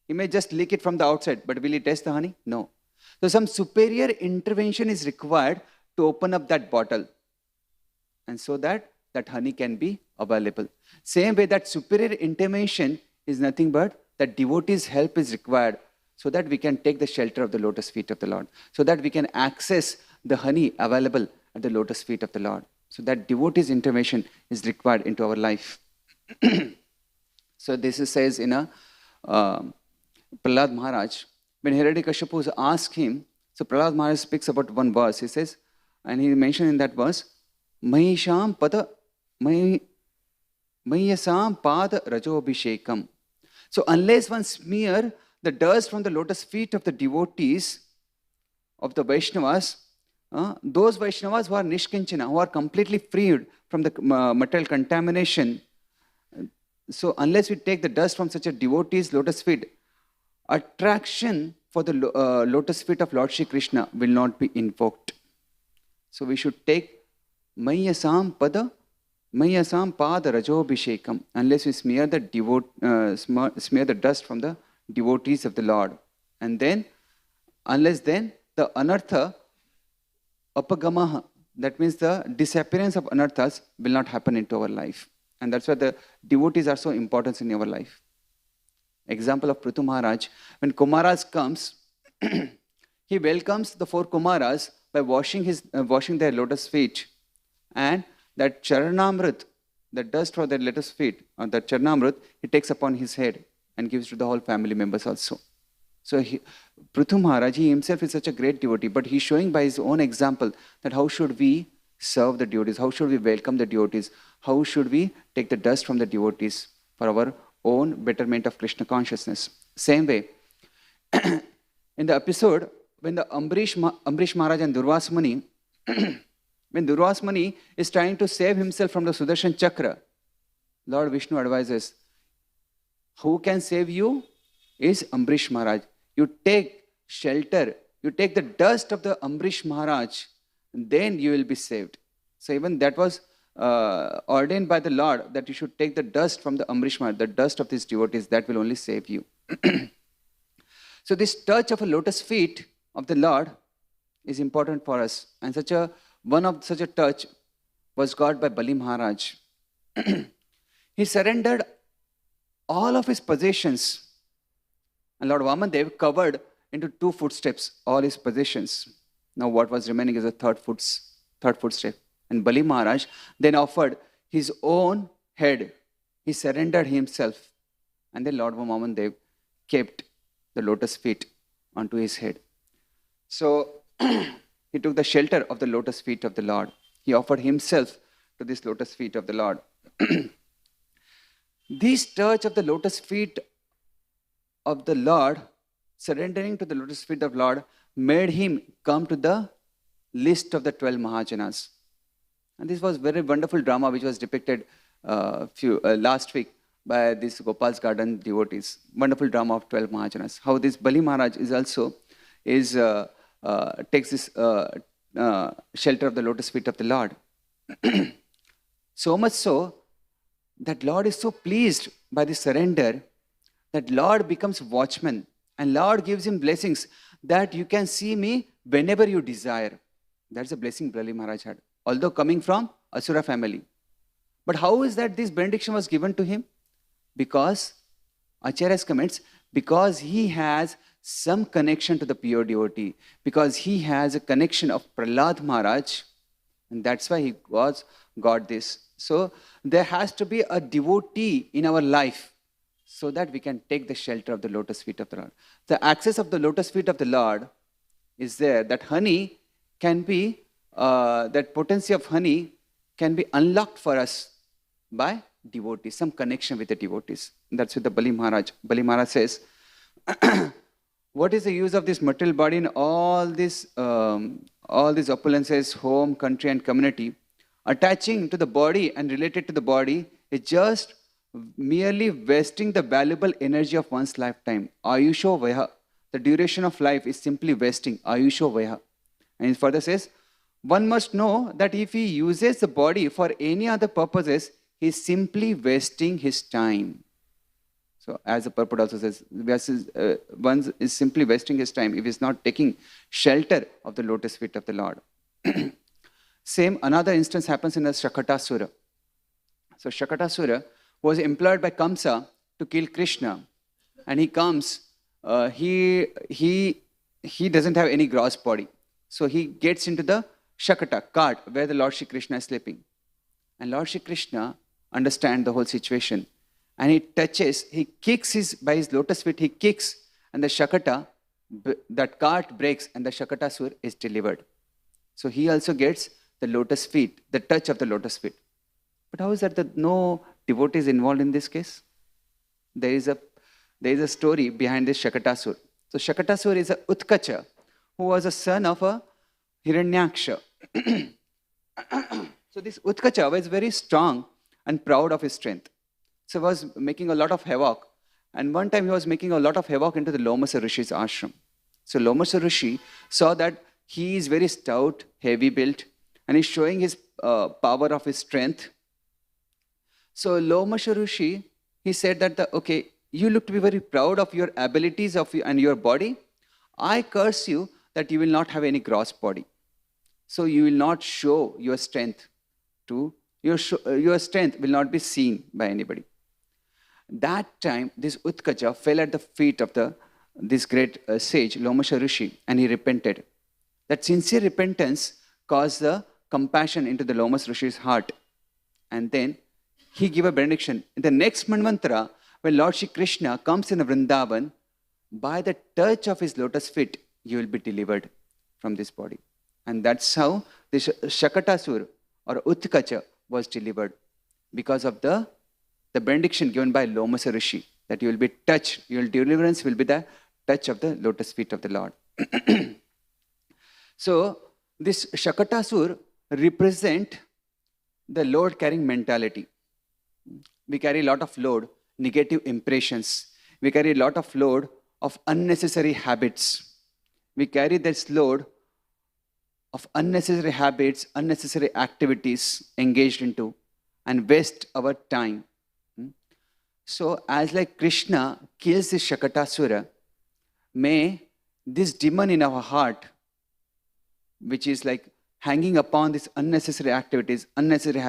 He may just lick it from the outside, but will he test the honey? No. So some superior intervention is required to open up that bottle, and so that honey can be available. Same way, that superior intervention is nothing but that devotee's help is required so that we can take the shelter of the lotus feet of the Lord, so that we can access the honey available at the lotus feet of the Lord. So that devotee's intervention is required into our life. So this says in a Prahlad Maharaj, when Hiranyakashipu asked him, so Prahlad Maharaj speaks about one verse. He says, and he mentioned in that verse, Mahisham pada Mahiyasam pada rajobhishekam. So unless one smear the dust from the lotus feet of the devotees, of the Vaishnavas, those Vaishnavas who are Nishkinchana, who are completely freed from the material contamination, so unless we take the dust from such a devotee's lotus feet, attraction for the lotus feet of Lord Shri Krishna will not be invoked. So we should take Mahiyasam pada rajobhishekam, unless we smear the dust from the devotees of the Lord. And then, unless then, the anartha apagamaha, that means the disappearance of anarthas will not happen into our life. And that's why the devotees are so important in our life. Example of Prithu Maharaj, when Kumaras comes, he welcomes the 4 Kumaras by washing their lotus feet, and that charanamrit, the dust from their lotus feet, or that charanamrit, he takes upon his head and gives to the whole family members also. So Prithu Maharaj, he himself is such a great devotee, but he's showing by his own example that how should we serve the devotees, how should we welcome the devotees, how should we take the dust from the devotees for our own betterment of Krishna consciousness. Same way, in the episode when the Ambrish Maharaj and Durvas Muni, when Durvas Muni is trying to save himself from the Sudarshan Chakra, Lord Vishnu advises, who can save you is Ambrish Maharaj. You take shelter, you take the dust of the Ambrish Maharaj, then you will be saved. So even that was ordained by the Lord, that you should take the dust from the Ambrish Maharaj, the dust of these devotees, that will only save you. So this touch of a lotus feet of the Lord is important for us. And one of such a touch was got by Bali Maharaj. He surrendered all of his possessions. And Lord Vamandev covered into 2 footsteps all his possessions. Now what was remaining is a third footstep. And Bali Maharaj then offered his own head. He surrendered himself. And then Lord Vamandev kept the lotus feet onto his head. So he took the shelter of the lotus feet of the Lord. He offered himself to this lotus feet of the Lord. This touch of the lotus feet of the Lord, surrendering to the lotus feet of Lord, made him come to the list of the 12 Mahajanas. And this was very wonderful drama which was depicted last week by these Gopal's Garden devotees. Wonderful drama of 12 Mahajanas. How this Bali Maharaj is also takes this shelter of the lotus feet of the Lord. So much so that Lord is so pleased by the surrender that Lord becomes watchman, and Lord gives him blessings that you can see me whenever you desire. That's a blessing Bali Maharaj had, although coming from Asura family. But how is that this benediction was given to him? Because, Acharya's comments, because he has some connection to the pure devotee, because he has a connection of Prahlad Maharaj, and that's why he got this. So there has to be a devotee in our life so that we can take the shelter of the lotus feet of the Lord. The access of the lotus feet of the Lord is there. That honey can be, that potency of honey can be unlocked for us by devotees, some connection with the devotees. That's with the Bali Maharaj. Bali Maharaj says, what is the use of this material body in all these opulences, home, country and community? Attaching to the body and related to the body is just merely wasting the valuable energy of one's lifetime. Ayusho Vaya. The duration of life is simply wasting. Ayusho Vaya. And it further says, one must know that if he uses the body for any other purposes, he is simply wasting his time. So as the purport also says, one is simply wasting his time if he is not taking shelter of the lotus feet of the Lord. Same, another instance happens in the Shakatasura. So Shakatasura was employed by Kamsa to kill Krishna. And he comes he doesn't have any gross body. So he gets into the Shakata, cart, where the Lord Shri Krishna is sleeping. And Lord Shri Krishna understands the whole situation. And he kicks by his lotus feet, he kicks, and the Shakata, that cart breaks, and the Shakatasur is delivered. So he also gets the lotus feet, the touch of the lotus feet. But how is that no devotees involved in this case? There is a story behind this Shakatasur. So Shakatasur is a Utkacha, who was a son of a Hiranyaksha. So this Utkacha was very strong and proud of his strength. So he was making a lot of havoc. And one time he was making a lot of havoc into the Lomasa Rishi's ashram. So Lomasa Rishi saw that he is very stout, heavy built, and he's showing his power of his strength. So Lomasa Rishi, he said that, okay, you look to be very proud of your abilities and your body. I curse you that you will not have any gross body. So you will not show your strength your strength will not be seen by anybody. That time, this Utkacha fell at the feet of this great sage, Lomasa Rishi, and he repented. That sincere repentance caused the compassion into the Lomasa Rishi's heart. And then he gave a benediction. In the next Manvantara, when Lord Shri Krishna comes in the Vrindavan, by the touch of his lotus feet, you will be delivered from this body. And that's how this Shakatasur or Utkacha was delivered, because of the benediction given by Lomasa Rishi, that you will be touched, your deliverance will be the touch of the lotus feet of the Lord. So this Shakatasur represent the load-carrying mentality. We carry a lot of load, negative impressions. We carry a lot of load of unnecessary habits. We carry this load of unnecessary habits, unnecessary activities engaged into, and waste our time. So as like Krishna kills this Shakatasura, may this demon in our heart, which is like hanging upon these unnecessary activities, unnecessary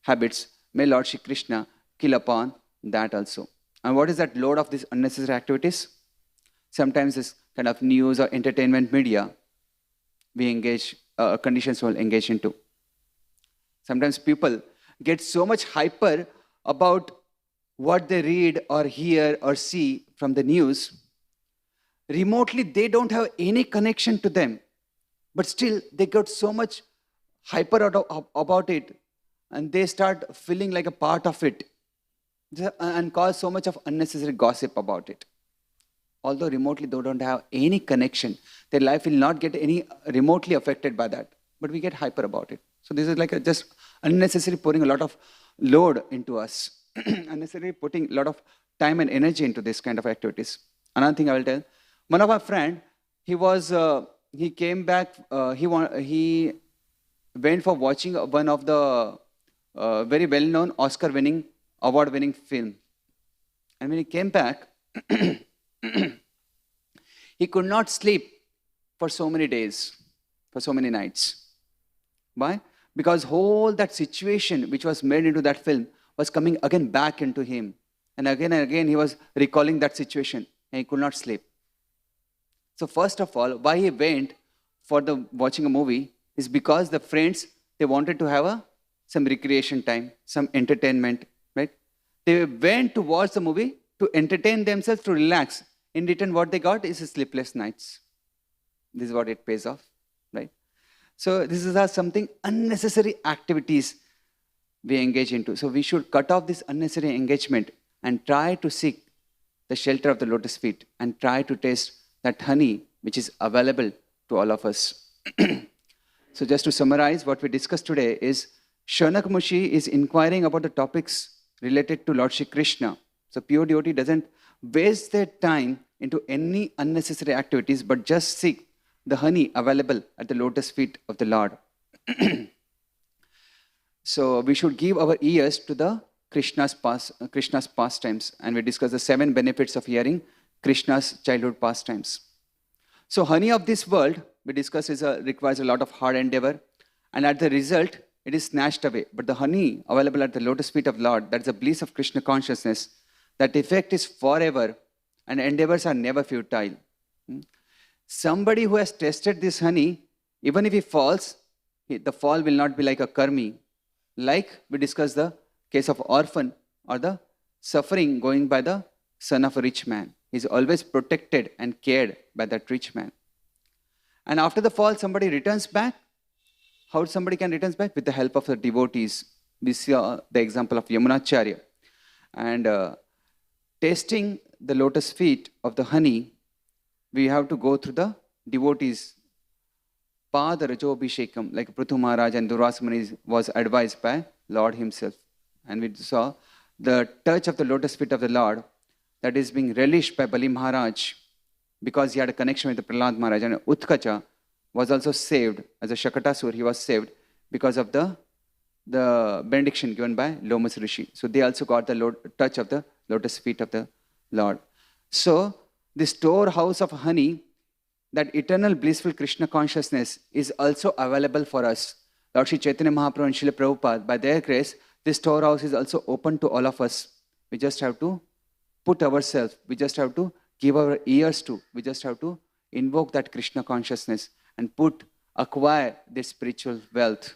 habits, may Lord Shri Krishna kill upon that also. And what is that load of these unnecessary activities? Sometimes this kind of news or entertainment media we engage, conditions will engage into. Sometimes people get so much hyper about what they read or hear or see from the news. Remotely, they don't have any connection to them, but still they got so much hyper about it, and they start feeling like a part of it and cause so much of unnecessary gossip about it. Although remotely they don't have any connection, their life will not get any remotely affected by that, but we get hyper about it. So this is like just unnecessary pouring a lot of load into us, unnecessarily putting a lot of time and energy into this kind of activities. Another thing I will tell, one of our friend, he came back, he went for watching one of the very well-known Oscar-winning, award-winning film. And when he came back, he could not sleep for so many days, for so many nights. Why? Because whole that situation which was made into that film was coming again back into him. And again he was recalling that situation, and he could not sleep. So first of all, why he went for watching a movie is because the friends, they wanted to have some recreation time, some entertainment, right? They went to watch the movie to entertain themselves, to relax. In return, what they got is sleepless nights. This is what it pays off, right? So this is something unnecessary activities we engage into. So we should cut off this unnecessary engagement and try to seek the shelter of the lotus feet and try to taste that honey which is available to all of us. So just to summarize, what we discussed today is Shaunak Mushi is inquiring about the topics related to Lord Shri Krishna. So pure devotee doesn't waste their time into any unnecessary activities, but just seek the honey available at the lotus feet of the Lord. So we should give our ears to the Krishna's pastimes, and we discuss the 7 benefits of hearing Krishna's childhood pastimes. So honey of this world, we discussed, requires a lot of hard endeavor, and at the result, it is snatched away. But the honey available at the lotus feet of Lord, that's the bliss of Krishna consciousness, that effect is forever and endeavors are never futile. Somebody who has tasted this honey, even if he falls, the fall will not be like a karmi. Like we discussed the case of orphan or the suffering going by the son of a rich man. He is always protected and cared by that rich man. And after the fall, somebody returns back. How somebody can return back? With the help of the devotees. We see the example of Yamunacharya. And tasting the lotus feet of the honey, we have to go through the devotees. Pada Rajobhishekam, like Prithu Maharaj and Durvasa Muni was advised by Lord himself. And we saw the touch of the lotus feet of the Lord that is being relished by Bali Maharaj because he had a connection with the Prahlad Maharaj. And Utkacha was also saved as a Shakatasur. He was saved because of the benediction given by Lomas Rishi. So they also got the touch of the lotus feet of the Lord. So this storehouse of honey, that eternal blissful Krishna consciousness is also available for us. Lord Sri Chaitanya Mahaprabhu and Srila Prabhupada, by their grace, this storehouse is also open to all of us. We just have to put ourselves, we just have to give our ears to, we just have to invoke that Krishna consciousness and acquire this spiritual wealth,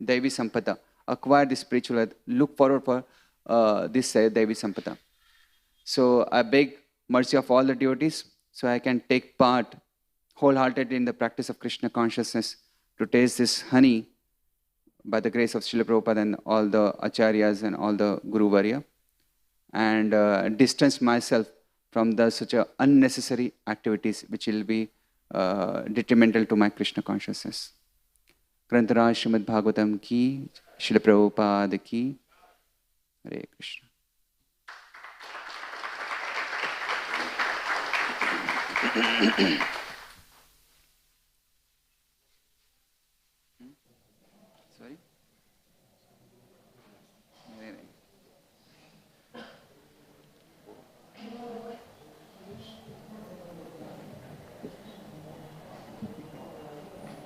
Devi Sampada, acquire this spiritual wealth, look forward for this Devi Sampada. So I beg mercy of all the devotees, so I can take part wholeheartedly in the practice of Krishna consciousness to taste this honey by the grace of Srila Prabhupada and all the acharyas and all the Guru Varya, and distance myself from such unnecessary activities which will be detrimental to my Krishna consciousness. Grantharaj Srimad Bhagavatam ki, Srila Prabhupada ki, Hare Krishna. Sorry?